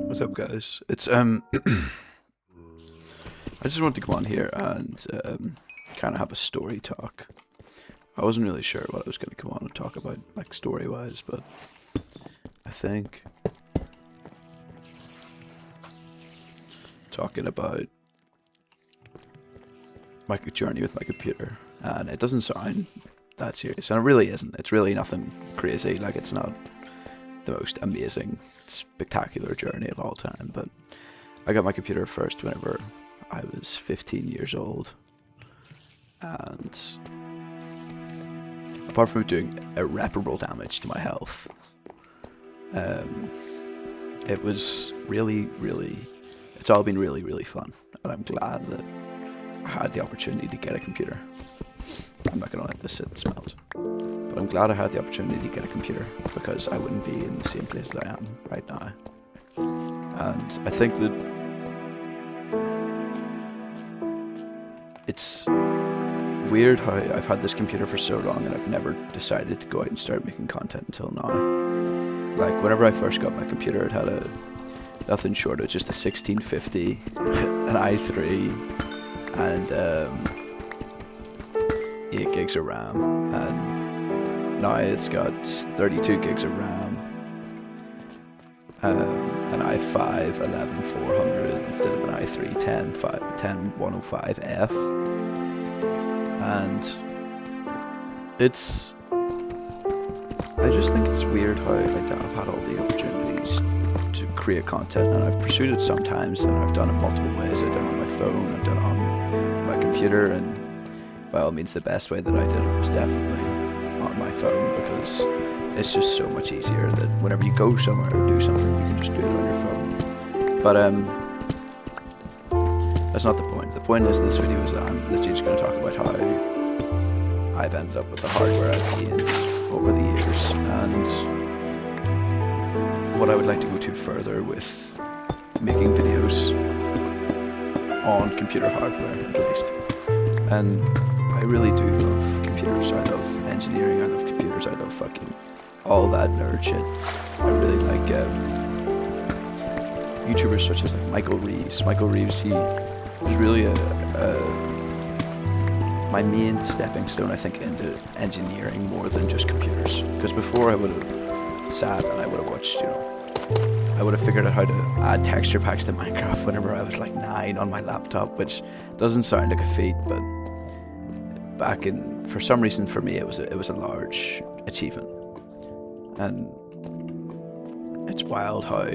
What's up, guys? It's I just wanted to come on here and kind of have a story talk. I wasn't really sure what I was going to come on and talk about, like story-wise, but I think talking about my journey with my computer, and it doesn't sound that serious, and it really isn't. It's really nothing crazy. Like, it's not the most amazing, spectacular journey of all time, but I got my computer first whenever I was 15 years old, and apart from doing irreparable damage to my health, it was it's all been really fun, and I'm glad that I had the opportunity to get a computer. I'm not going to let this sit and smell it, but I'm glad I had the opportunity to get a computer, because I wouldn't be in the same place that I am right now. And I think that it's weird how I've had this computer for so long and I've never decided to go out and start making content until now. Like, whenever I first got my computer, it had nothing short of just a 1650, an i3, and 8 gigs of RAM, and now it's got 32 gigs of RAM, an i5 11400 instead of an i3 10105F, and I just think it's weird how I've had all the opportunities to create content, and I've pursued it sometimes, and I've done it multiple ways. I've done it on my phone, I've done it on my computer, and by all means the best way that I did it was definitely on my phone, because it's just so much easier that whenever you go somewhere or do something, you can just do it on your phone. But that's not the point. The point is, this video is I'm literally just going to talk about how I've ended up with the hardware I've gained over the years, and what I would like to go to further with making videos on computer hardware, at least. And I really do love computers. I love engineering, I love computers, I love fucking all that nerd shit. I really like YouTubers such as like Michael Reeves. Michael Reeves, he was really my main stepping stone, I think, into engineering more than just computers. Because before I would have sat and I would have watched, I would have figured out how to add texture packs to Minecraft whenever I was like 9 on my laptop, which doesn't sound like a feat, but for some reason for me it was a large achievement. And it's wild how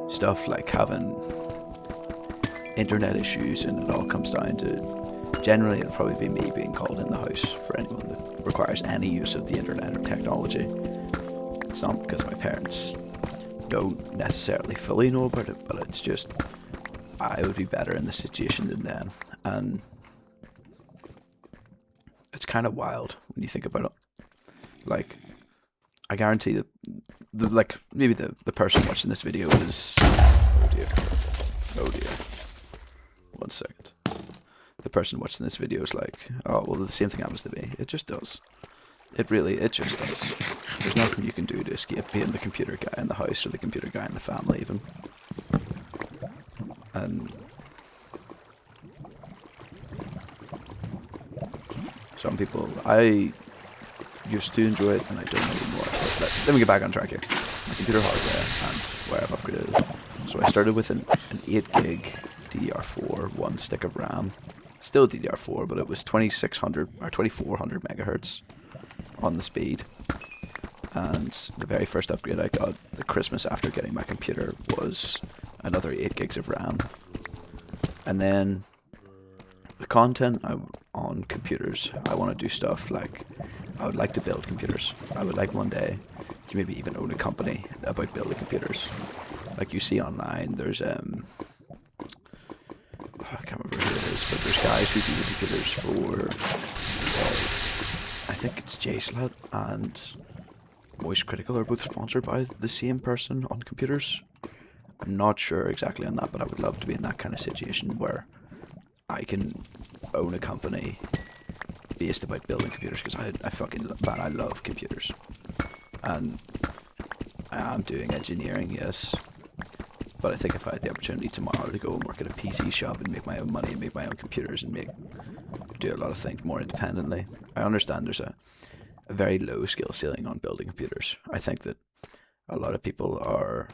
stuff like having internet issues, and it all comes down to, generally it'll probably be me being called in the house for anyone that requires any use of the internet or technology. It's not because my parents don't necessarily fully know about it, but it's just I would be better in this situation than them, and it's kind of wild when you think about it. Like, I guarantee that maybe the person watching this video is, oh dear, 1 second. The person watching this video is like, oh well, the same thing happens to me. It just does. It just does. There's nothing you can do to escape being the computer guy in the house, or the computer guy in the family even. And some people, I used to enjoy it and I don't anymore. Let me get back on track here. My computer hardware and where I've upgraded. So I started with an 8 gig DDR4, 1 stick of RAM. Still DDR4, but it was 2600 or 2400 megahertz on the speed. And the very first upgrade I got the Christmas after getting my computer was another 8 gigs of RAM. And then the content on computers, I want to do stuff like, I would like to build computers. I would like one day to maybe even own a company about building computers. Like you see online, there's I can't remember who it is, but there's guys who do the computers for, I think it's JSLUT and Moist Critical are both sponsored by the same person on computers. I'm not sure exactly on that, but I would love to be in that kind of situation where I can own a company based about building computers, because I love computers. And I am doing engineering, yes, But I think if I had the opportunity tomorrow to go and work at a PC shop and make my own money and make my own computers and do a lot of things more independently, I understand there's a very low skill ceiling on building computers. I think that a lot of people are.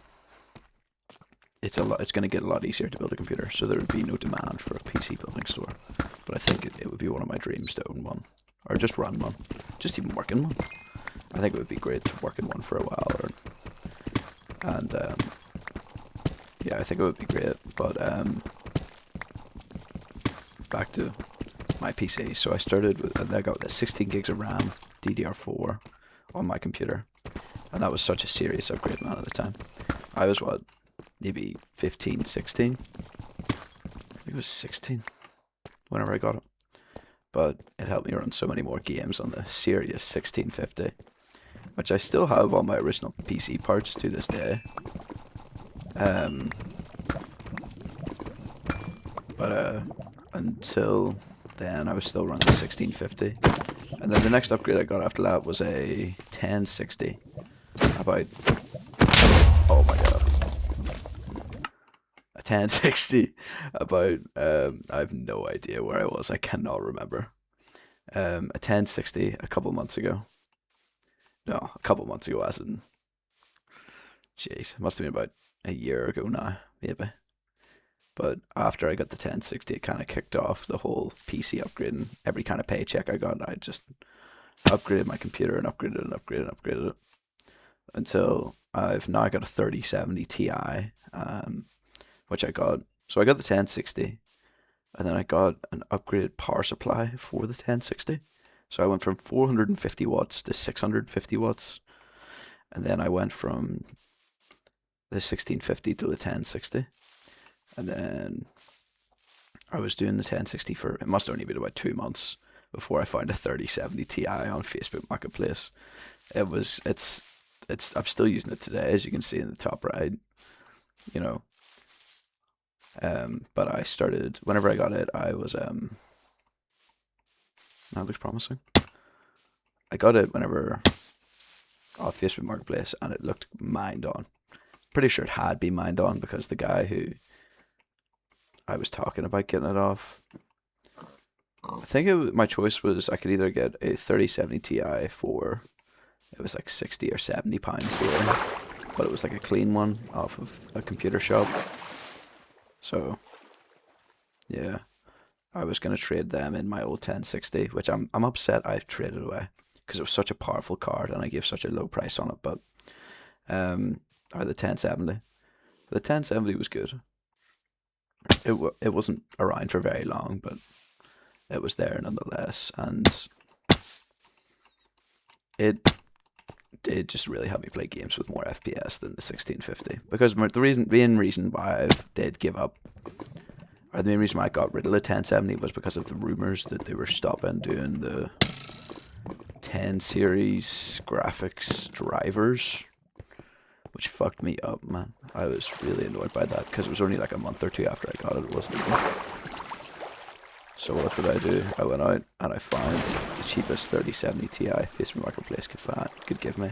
It's going to get a lot easier to build a computer, so there would be no demand for a PC building store. But I think it would be one of my dreams to own one, or just run one, just even work in one. I think it would be great to work in one for a while, yeah, I think it would be great. But back to my PC. So I started with, I got the 16 gigs of RAM, DDR4 on my computer, and that was such a serious upgrade, man. At the time, I was what, maybe 15, 16. I think it was 16 whenever I got it. But it helped me run so many more games on the serious 1650, which I still have on my original PC parts to this day. But until then I was still running the 1650. And then the next upgrade I got after that was a 1060. About, oh my god. A 1060 about, I have no idea where I was, I cannot remember. A 1060 a couple months ago. No, a couple months ago as in, jeez, must have been about a year ago now, maybe. But after I got the 1060, it kind of kicked off the whole PC upgrading. Every kind of paycheck I got, I just upgraded my computer and upgraded and upgraded and upgraded it. Until I've now got a 3070 Ti, which I got. So I got the 1060, and then I got an upgraded power supply for the 1060. So I went from 450 watts to 650 watts. And then I went from the 1650 to the 1060. And then I was doing the 1060 for, it must only been about 2 months before I found a 3070 Ti on Facebook Marketplace. I'm still using it today, as you can see in the top right, you know. But I started, whenever I got it, I was, that looks promising. I got it whenever off Facebook Marketplace, and it looked mined on. Pretty sure it had been mined on because the guy who I was talking about getting it off, I think my choice was I could either get a 3070 Ti for, it was like 60 or 70 pounds there, but it was like a clean one off of a computer shop. So yeah, I was gonna trade them in my old 1060, which I'm upset I've traded away because it was such a powerful card and I gave such a low price on it. But or the 1070, the 1070 was good. It wasn't around for very long, but it was there nonetheless, and it did just really help me play games with more FPS than the 1650. Because the main reason why I did give up, or the main reason why I got rid of the 1070 was because of the rumors that they were stopping doing the 10 series graphics drivers, which fucked me up, man. I was really annoyed by that because it was only like a month or two after I got it. It wasn't even. So what did I do? I went out and I found the cheapest 3070 Ti Facebook Marketplace could give me.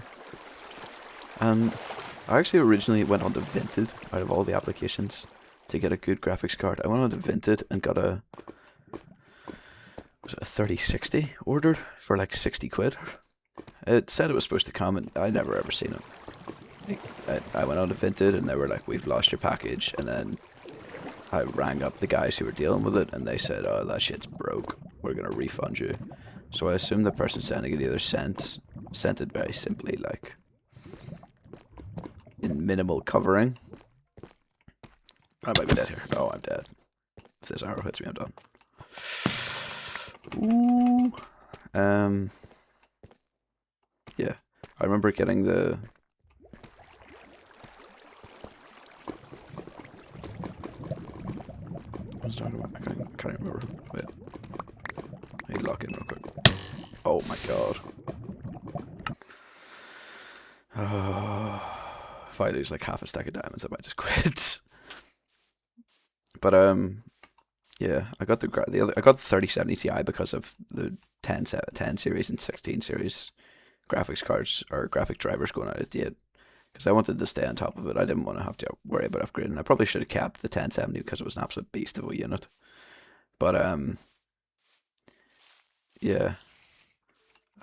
And I actually originally went on to Vinted out of all the applications to get a good graphics card. I went on to Vinted and got a 3060 ordered for like 60 quid. It said it was supposed to come, and I never ever seen it. I went on to Vinted and they were like, "We've lost your package," and then I rang up the guys who were dealing with it, and they said, "Oh, that shit's broke. We're gonna refund you." So I assume the person sending it either sent it very simply, like in minimal covering. I might be dead here. Oh, I'm dead. If this arrow hits me, I'm done. Ooh. Yeah, I remember getting the. I was talking about. I can't remember. Wait. I need to lock in real quick. Oh my god. If I lose like half a stack of diamonds, I might just quit. But yeah, I got I got the 3070 Ti because of the 10 series and 16 series graphics cards or graphic drivers going out of date. because I wanted to stay on top of it. I didn't want to have to worry about upgrading. I probably should have kept the 1070 because it was an absolute beast of a unit. But yeah,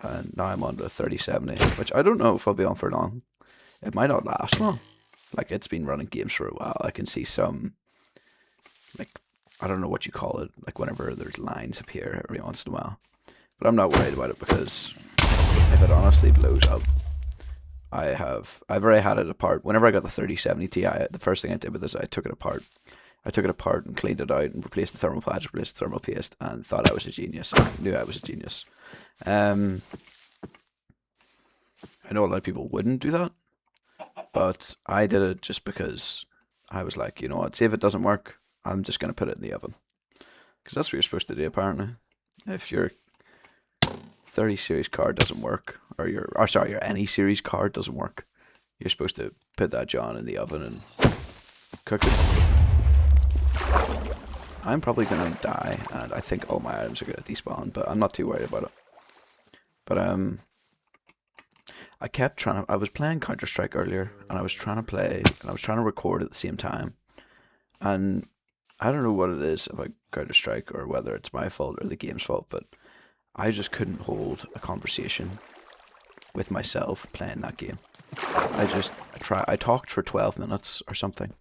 and now I'm on the 3070, which I don't know if I'll be on for long. It might not last long. Like, it's been running games for a while. I can see some, like, I don't know what you call it, like whenever there's lines appear every once in a while. But I'm not worried about it because if it honestly blows up, I've already had it apart. Whenever I got the 3070 Ti, the first thing I did with this, I took it apart. I took it apart and cleaned it out and replaced the thermal patch, replaced the thermal paste, and thought I was a genius. I knew I was a genius. I know a lot of people wouldn't do that, but I did it just because I was like, you know what, see if it doesn't work, I'm just going to put it in the oven. Because that's what you're supposed to do, apparently. If your 30 series card doesn't work, or your any series card doesn't work, you're supposed to put that John in the oven and cook it. I'm probably going to die, and I think all my items are going to despawn, but I'm not too worried about it. But I kept trying to, I was playing Counter-Strike earlier, and I was trying to record at the same time, and I don't know what it is about Counter-Strike, or whether it's my fault or the game's fault, but I just couldn't hold a conversation with myself playing that game. I talked for 12 minutes or something,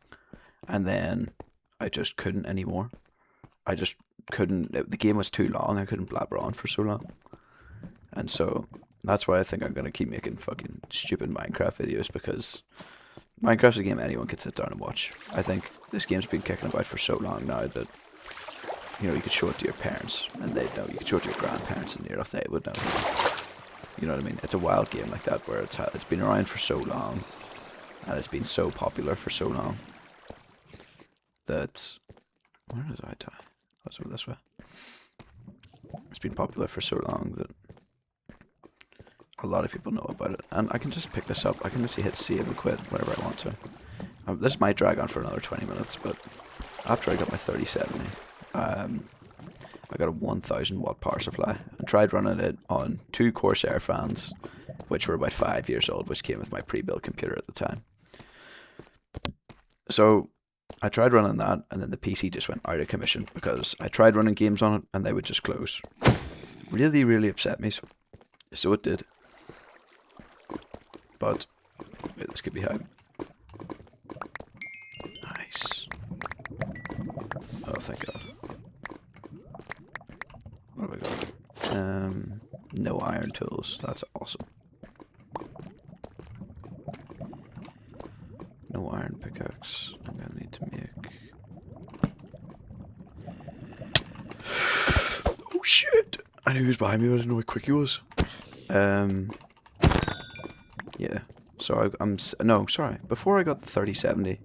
and then I just couldn't anymore. I just couldn't, the game was too long, I couldn't blabber on for so long. And so, that's why I think I'm going to keep making fucking stupid Minecraft videos, because Minecraft's a game anyone can sit down and watch. I think this game's been kicking about for so long now that, you know, you could show it to your parents, and they'd know. You could show it to your grandparents, and near enough they would know. You know what I mean? It's a wild game like that, where it's been around for so long, and it's been so popular for so long, that, where did I die? Let's go this way. It's been popular for so long that a lot of people know about it, and I can just pick this up. I can just hit save and quit whenever I want to. This might drag on for another 20 minutes, but after I got my 3070, I got a 1000 watt power supply and tried running it on 2 Corsair fans, which were about 5 years old, which came with my pre-built computer at the time. So I tried running that, and then the PC just went out of commission because I tried running games on it and they would just close. Really, really upset me, so it did. But wait, this could be high. Nice. Oh, thank God. What have I got? No iron tools. That's awesome. No iron pickaxe. I'm gonna need to make. Oh shit! I knew he was behind me, but I didn't know how quick he was. Yeah. So no, sorry. Before I got the 3070,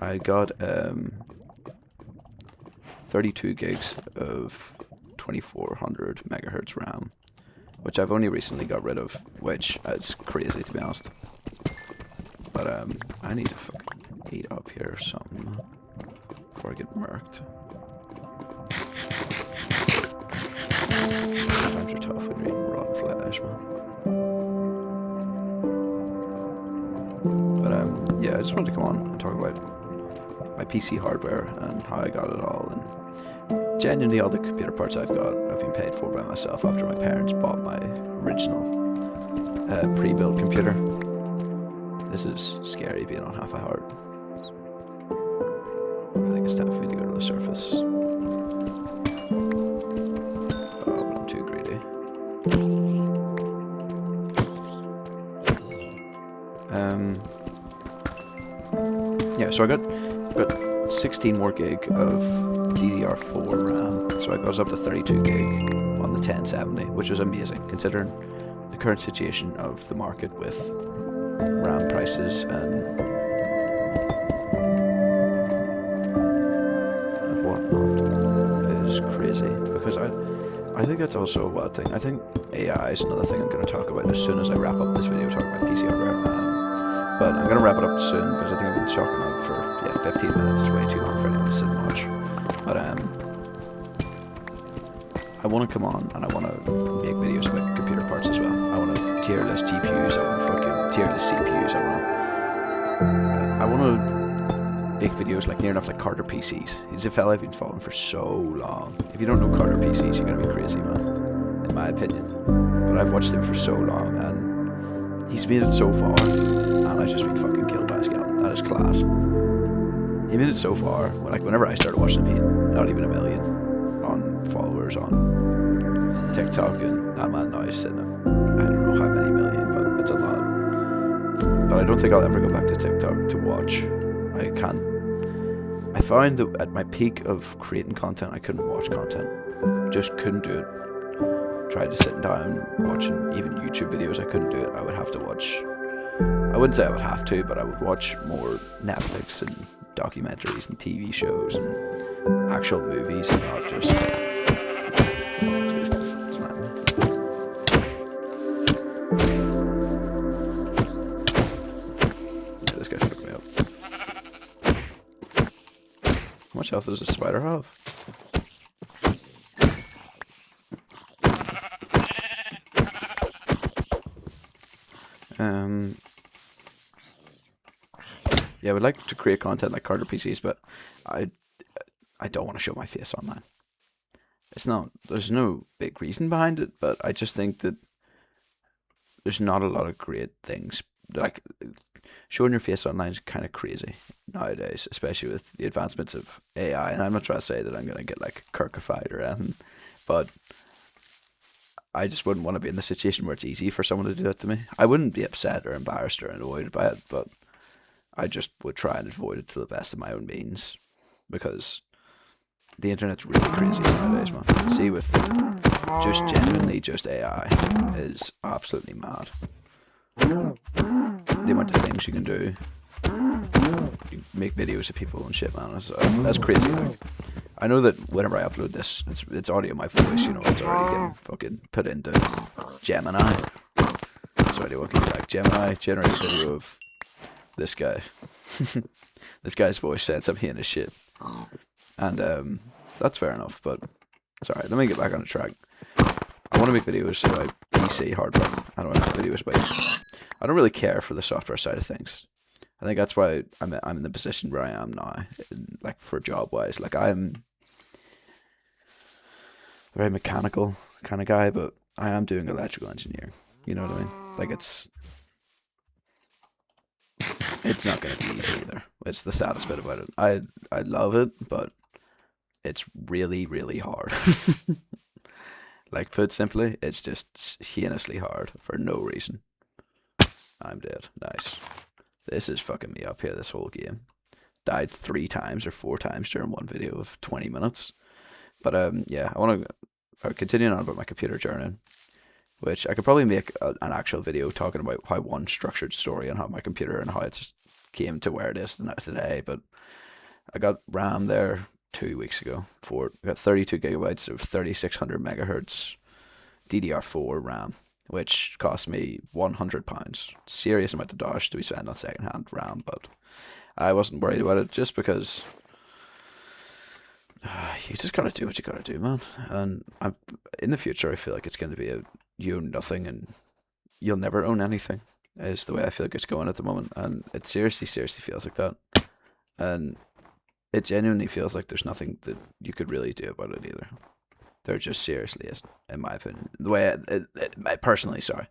I got 32 gigs of 2400 megahertz RAM, which I've only recently got rid of, which is crazy to be honest. But I need to fucking eat up here or something before I get murked. Times are tough when you're eating rotten flesh, man. But yeah, I just wanted to come on and talk about my PC hardware and how I got it all, and genuinely all the computer parts I've got I've been paid for by myself after my parents bought my original pre-built computer. This is scary being on half a heart. I think it's time for me to go to the surface. Oh, but I'm too greedy. Yeah, so I got 16 more gig of DDR4 RAM, so I goes up to 32 gig on the 1070, which was amazing considering the current situation of the market with RAM prices and whatnot is crazy, because I think that's also a wild thing. I think AI is another thing I'm going to talk about as soon as I wrap up this video talking about PC hardware. But I'm going to wrap it up soon because I think I've been talking out for 15 minutes. It's way too long for anyone to sit and watch. But I want to come on and I want to make videos about computer parts as well. I want to tier list GPUs, I want to fucking tier list CPUs, I want to I want to make videos like near enough like Carter PCs. He's a fella I've been following for so long. If you don't know Carter PCs, you're gonna be crazy, man. In my opinion. But I've watched him for so long, and he's made it so far, and I've just been fucking killed by a skeleton. That is class. He made it so far. Like whenever I started watching him, he had not even 1 million on followers on TikTok, and that man now is sitting at I don't know how many million, but it's a lot. But I don't think I'll ever go back to TikTok to watch. I can't. I found that at my peak of creating content, I couldn't watch content. Just couldn't do it. Tried to sit down watching even YouTube videos, I couldn't do it. I would have to watch. I wouldn't say I would have to, but I would watch more Netflix and documentaries and TV shows and actual movies, and not just. How much health does a spider have? Yeah, I would like to create content like Carter PCs, but I don't want to show my face online. It's not. There's no big reason behind it, but I just think that there's not a lot of great things. Like showing your face online is kind of crazy nowadays, especially with the advancements of AI. And I'm not trying to say that I'm gonna get like Kirkified or anything, but I just wouldn't want to be in the situation where it's easy for someone to do that to me. I wouldn't be upset or embarrassed or annoyed by it, but I just would try and avoid it to the best of my own means, because the internet's really crazy nowadays, man. See, with just genuinely just AI is absolutely mad. The amount of things you can do, you make videos of people and shit, man. That's crazy. Like, I know that whenever I upload this, it's audio, my voice, you know, it's already getting fucking put into Gemini. That's already working. Like Gemini generate a video of this guy. This guy's voice said some heinous shit, and that's fair enough. But sorry, let me get back on the track. I want to make videos about PC hardware. I don't want to make videos about. I don't really care for the software side of things. I think that's why I'm in the position where I am now, like for job wise. Like I'm a very mechanical kind of guy, but I am doing electrical engineering. You know what I mean? Like it's not going to be easy either. It's the saddest bit about it. I love it, but it's really, really hard. Like put simply, it's just heinously hard for no reason. I'm dead. Nice. This is fucking me up here, this whole game. Died 3 times or 4 times during one video of 20 minutes. But yeah, I want to continue on about my computer journey, which I could probably make an actual video talking about how one structured story and how my computer and how it came to where it is today. But I got RAM there 2 weeks ago. I got 32 gigabytes of 3600 megahertz DDR4 RAM, which cost me £100. Serious amount of dollars to be spent on second-hand RAM, but I wasn't worried about it just because you just gotta do what you gotta do, man. And in the future, I feel like it's going to be you own nothing and you'll never own anything, is the way I feel like it's going at the moment. And it seriously feels like that. And it genuinely feels like there's nothing that you could really do about it either. There just seriously isn't, in my opinion. The way I personally, sorry.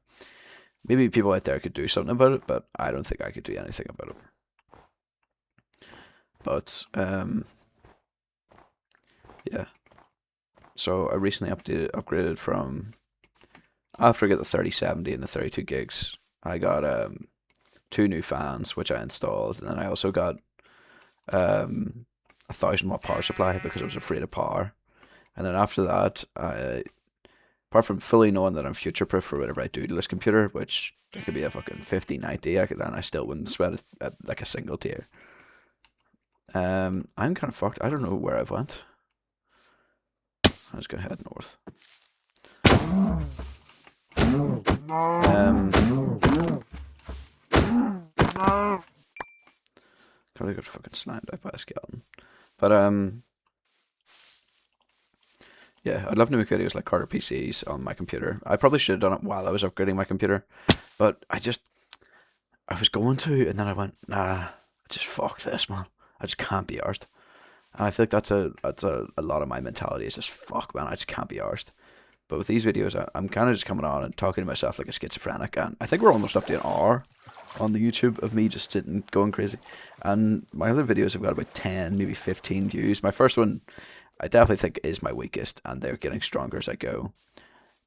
Maybe people out there could do something about it, but I don't think I could do anything about it. But, yeah. So I recently upgraded from, after I got the 3070 and the 32 gigs, I got 2 new fans, which I installed, and then I also got 1,000 watt power supply because I was afraid of power. And then after that, apart from fully knowing that I'm future proof for whatever I do to this computer, which it could be a fucking 5090, and I still wouldn't sweat it at like a single tear. I'm kind of fucked. I don't know where I've went. I'm just gonna head north. Probably got fucking slammed out by a skeleton. But yeah, I'd love to make videos like Carter PCs on my computer. I probably should have done it while I was upgrading my computer, but I was going to, and then I went, nah, just fuck this, man. I just can't be arsed. And I feel like that's a lot of my mentality is just fuck, man. I just can't be arsed. But with these videos, I'm kind of just coming on and talking to myself like a schizophrenic. And I think we're almost up to an hour on the YouTube of me just sitting going crazy. And my other videos have got about 10, maybe 15 views. My first one, I definitely think is my weakest, and they're getting stronger as I go.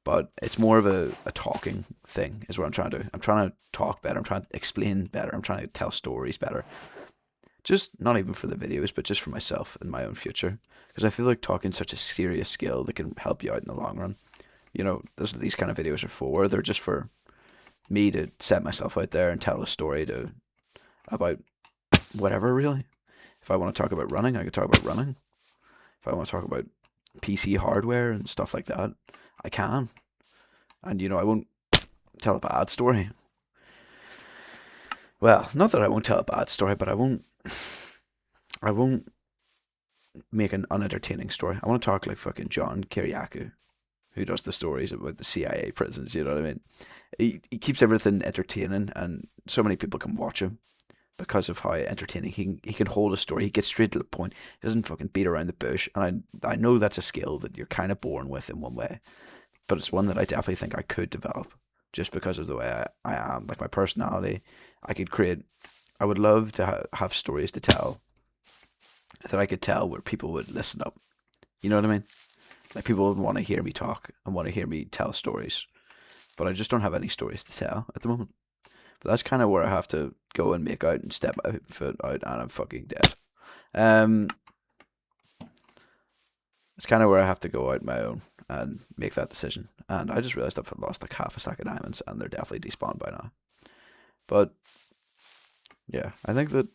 But it's more of a talking thing is what I'm trying to do. I'm trying to talk better. I'm trying to explain better. I'm trying to tell stories better. Just not even for the videos, but just for myself and my own future. Because I feel like talking such a serious skill that can help you out in the long run. You know, these kind of videos are for. They're just for me to set myself out there and tell a story about whatever, really. If I want to talk about running, I could talk about running. If I want to talk about PC hardware and stuff like that, I can. And, you know, I won't tell a bad story. Well, not that I won't tell a bad story, but I won't make an unentertaining story. I want to talk like fucking John Kiriakou, who does the stories about the CIA prisons, you know what I mean? He keeps everything entertaining, and so many people can watch him because of how entertaining he can hold a story. He gets straight to the point. He doesn't fucking beat around the bush. And I know that's a skill that you're kind of born with in one way, but it's one that I definitely think I could develop just because of the way I am. Like my personality, I would love to have stories to tell that I could tell where people would listen up. You know what I mean? Like people would want to hear me talk and want to hear me tell stories, but I just don't have any stories to tell at the moment. But that's kind of where I have to go and make out and step my foot out, and I'm fucking dead. It's kind of where I have to go out my own and make that decision. And I just realized I've lost like half a stack of diamonds, and they're definitely despawned by now. But yeah, I think that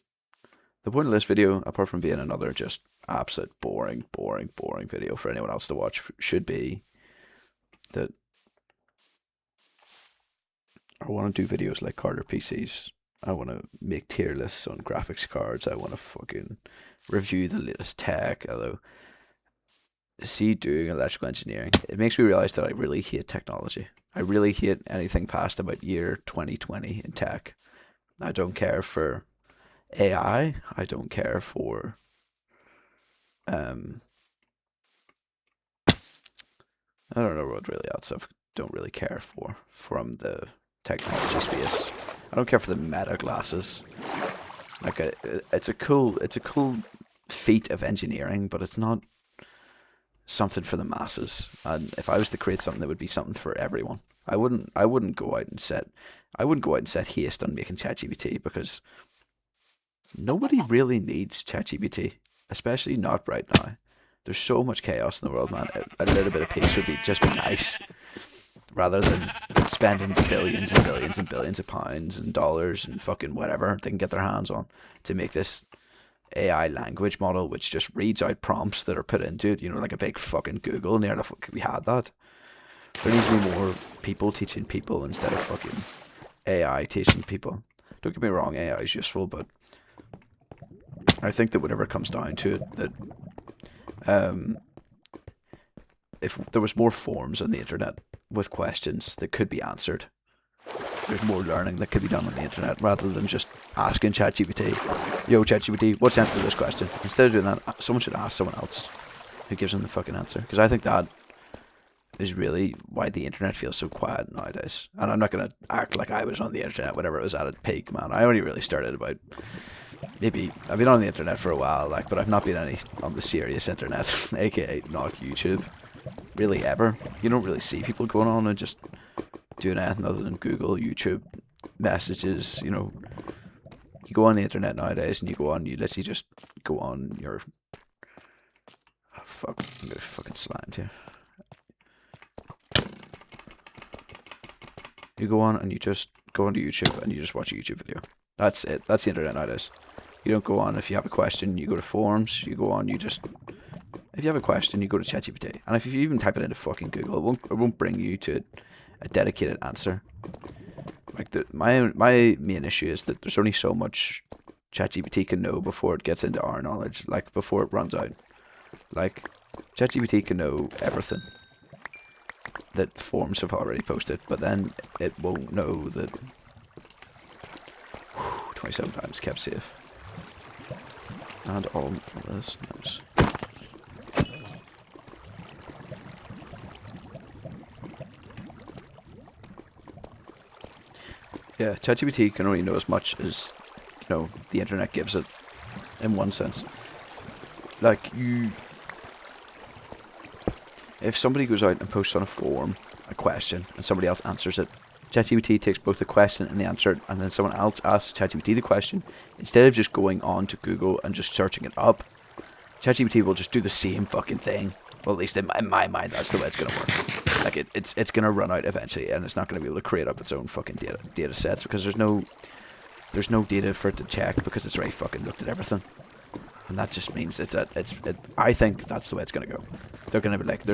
the point of this video, apart from being another just absolute boring video for anyone else to watch, should be that I want to do videos like Carter PCs. I want to make tier lists on graphics cards. I want to fucking review the latest tech. Although, see, doing electrical engineering, it makes me realize that I really hate technology. I really hate anything past about year 2020 in tech. I don't care for AI. I don't care for I don't know what really else I don't really care for from the technology space. I don't care for the meta glasses. Like it's a cool feat of engineering, but it's not something for the masses. And if I was to create something, that would be something for everyone. I wouldn't go out and set haste on making ChatGPT, because nobody really needs ChatGPT, especially not right now. There's so much chaos in the world, man. A little bit of peace would just be nice, rather than spending billions and billions and billions of pounds and dollars and fucking whatever they can get their hands on to make this AI language model, which just reads out prompts that are put into it, you know, like a big fucking Google. Near the fuck we had that. There needs to be more people teaching people instead of fucking AI teaching people. Don't get me wrong, AI is useful, but I think that whenever it comes down to it, that if there was more forums on the internet with questions that could be answered, there's more learning that could be done on the internet rather than just asking ChatGPT, yo ChatGPT, what's the answer to this question? Instead of doing that, someone should ask someone else who gives them the fucking answer. Because I think that is really why the internet feels so quiet nowadays. And I'm not going to act like I was on the internet whenever it was at its peak, man. I only really started about, maybe, I've been on the internet for a while, like, but I've not been on the serious internet, aka not YouTube, really ever. You don't really see people going on and just doing anything other than Google, YouTube, messages, you know. You go on the internet nowadays and you literally just go on your, oh, fuck, I'm gonna fucking slimed here. You go on and you just go onto YouTube and you just watch a YouTube video. That's it. That's the internet nowadays. You don't go on if you have a question, you go to forums, you go on, if you have a question, you go to ChatGPT. And if you even type it into fucking Google, it won't bring you to a dedicated answer. Like my main issue is that there's only so much ChatGPT can know before it gets into our knowledge, like before it runs out. Like ChatGPT can know everything that forums have already posted, but then it won't know that 27 times kept safe. And all of this. Nice. Yeah, ChatGPT can only know as much as, the internet gives it, in one sense. Like, if somebody goes out and posts on a forum a question and somebody else answers it, ChatGPT takes both the question and the answer, and then someone else asks ChatGPT the question. Instead of just going on to Google and just searching it up, ChatGPT will just do the same fucking thing. Well, at least in my mind, that's the way it's gonna work. Like it's gonna run out eventually, and it's not gonna be able to create up its own fucking data sets because there's no data for it to check because it's already fucking looked at everything. And that just means I think that's the way it's gonna go. They're gonna be like,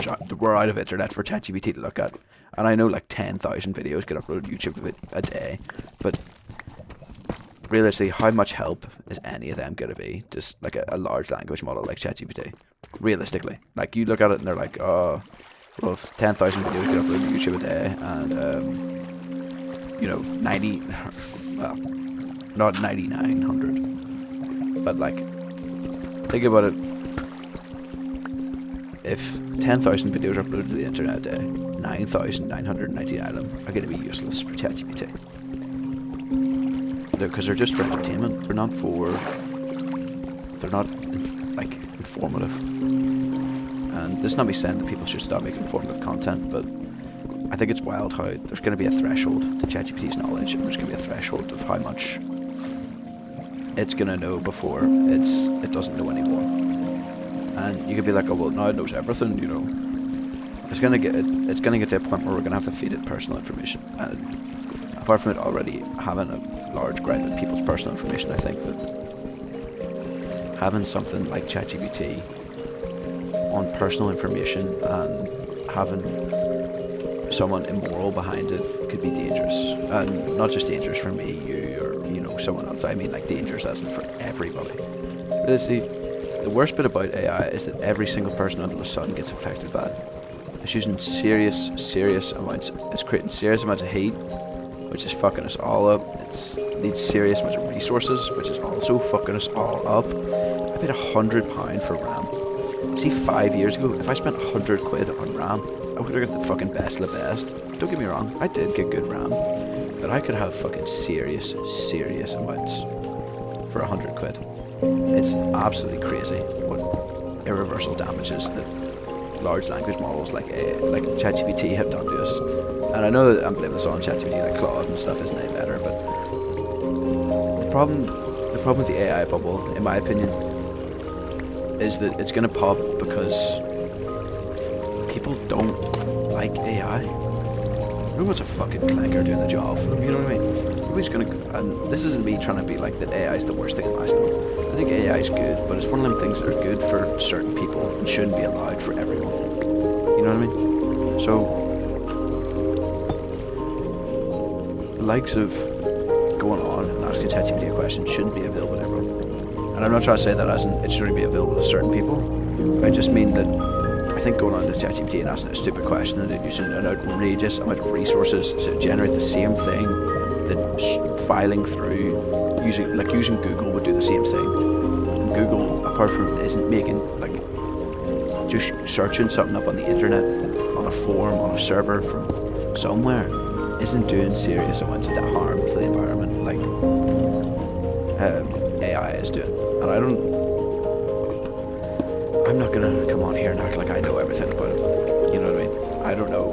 we're out of internet for ChatGPT to look at, and I know like 10,000 videos get uploaded to YouTube a day, but realistically, how much help is any of them gonna be? Just like a large language model like ChatGPT. Realistically, like you look at it and they're like, well, 10,000 videos get uploaded to YouTube a day, and 90, well, not 9,900, but like. Think about it. If 10,000 videos are uploaded to the internet a day, 9,999 of them are going to be useless for ChatGPT. Because they're just for entertainment. They're not like informative. And this is not me saying that people should stop making informative content, but I think it's wild how there's going to be a threshold to ChatGPT's knowledge, and there's going to be a threshold of how much it's gonna know before it doesn't know anymore. And you could be like, oh well, now it knows everything, It's gonna get to a point where we're gonna have to feed it personal information. And apart from it already having a large grind of people's personal information, I think that having something like ChatGPT on personal information and having someone immoral behind it could be dangerous. And not just dangerous for me, you, or someone else. I mean like dangerous as in for everybody. The worst bit about AI is that every single person under the sun gets affected by it. It's using serious amounts, it's creating serious amounts of heat, which is fucking us all up. It needs serious amounts of resources, which is also fucking us all up. I paid £100 for RAM. See, 5 years ago, if I spent £100 on RAM, I would have got the fucking best of the best. Don't get me wrong, I did get good RAM, but I could have fucking serious amounts for £100. It's absolutely crazy what irreversible damages that large language models like ChatGPT have done to us. And I know that I'm blaming this on ChatGPT, like Claude and stuff isn't any better, but the problem with the AI bubble, in my opinion, is that it's gonna pop because people don't like AI. No one's a fucking clanker doing the job for them, you know what I mean? Nobody's gonna, and this isn't me trying to be like that AI is the worst thing in life. I think AI is good, but it's one of them things that are good for certain people and shouldn't be allowed for everyone. You know what I mean? So, the likes of going on and asking ChatGPT a question shouldn't be available to everyone. And I'm not trying to say that as in it shouldn't be available to certain people. I just mean that I think going on to ChatGPT and asking a stupid question and using an outrageous amount of resources to generate the same thing that filing through using Google would do the same thing. And Google, apart from isn't making just searching something up on the internet, on a forum, on a server from somewhere, isn't doing serious amounts of harm to the environment like AI is doing. And I'm not gonna come on here and act like I know everything about it. You know what I mean? I don't know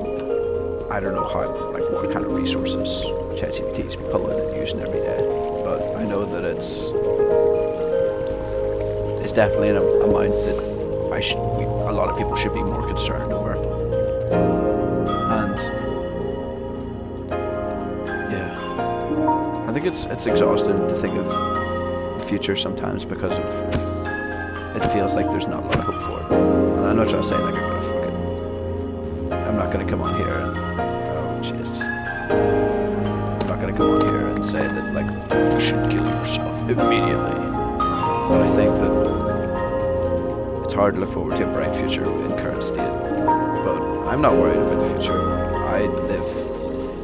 how, what kind of resources ChatGPT is pulling and using every day. But I know that it's definitely an amount that a lot of people should be more concerned over. And yeah, I think it's exhausting to think of the future sometimes because it feels like there's not a lot of hope for it. And I'm not trying to say I'm not gonna come on here and I'm not gonna come on here and say that you should kill yourself immediately. But I think that it's hard to look forward to a bright future in current state. But I'm not worried about the future.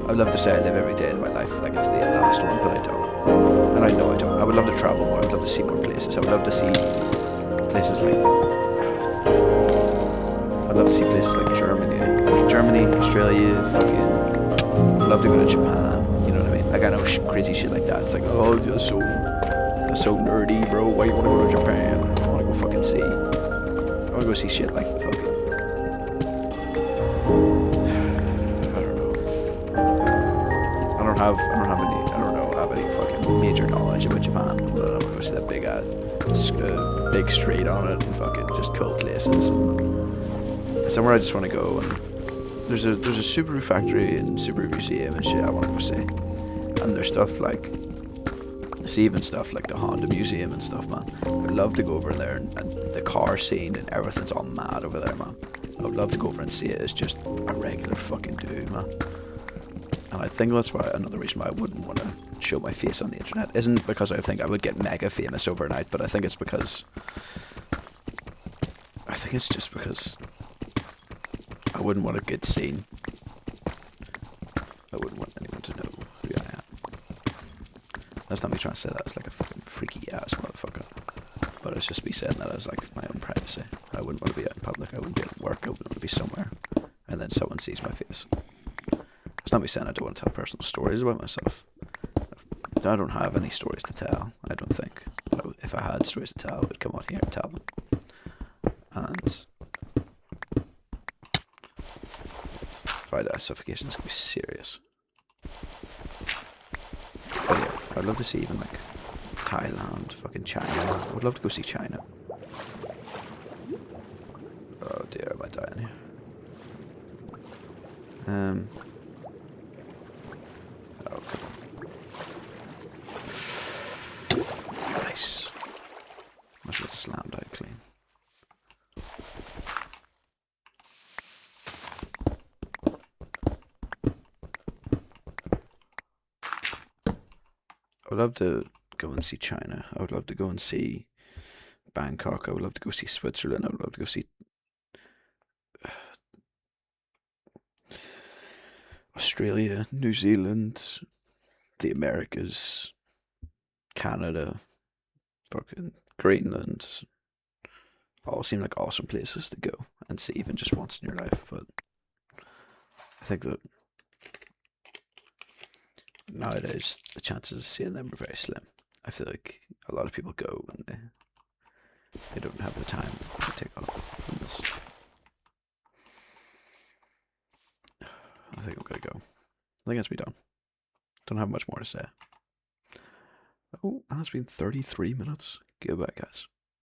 I'd love to say I live every day of my life like it's the last one, but I don't. And I know I don't. I would love to travel more. I would love to see more places. I would love to see places like Germany, Australia, fucking. I'd love to go to Japan. You know what I mean? Like I know crazy shit like that. It's like, oh, you're so nerdy, bro. Why you want to go to Japan? I want to go fucking see. I want to go see shit like the fucking. I don't know. I don't have any fucking major knowledge about Japan. But I want to go see that big street on it and fucking just cool places. And somewhere I just want to go, and there's a Subaru factory and Subaru museum and shit I want to go see. And there's stuff like, see even stuff like the Honda Museum and stuff, man. I'd love to go over there and the car scene and everything's all mad over there, man. I would love to go over and see it as just a regular fucking dude, man. And I think that's why another reason why I wouldn't want to show my face on the internet isn't because I think I would get mega famous overnight, but I think it's just because I wouldn't want to get seen. I wouldn't want anyone to know who I am. That's not me trying to say that as like a fucking freaky ass motherfucker. But it's just me saying that as like my own privacy. I wouldn't want to be out in public. I wouldn't be at work. I wouldn't want to be somewhere. And then someone sees my face. It's not me saying I don't want to tell personal stories about myself. I don't have any stories to tell, I don't think. But if I had stories to tell, I would come out here and tell them. And if I die, suffocation is going to be serious. But yeah, I'd love to see even like Thailand, fucking China. I would love to go see China. Oh dear, am I dying here? Oh, come on. Nice. Must have slammed out clean. I would love to go and see China. I would love to go and see Bangkok. I would love to go see Switzerland. I would love to go see Australia, New Zealand, the Americas, Canada, fucking Greenland. All seem like awesome places to go and see even just once in your life. But I think that nowadays the chances of seeing them are very slim. I feel like a lot of people go and they don't have the time to take off from this. I think I'm gonna go. I think that's me done. Don't have much more to say. Oh, and it's been 33 minutes. Goodbye, guys.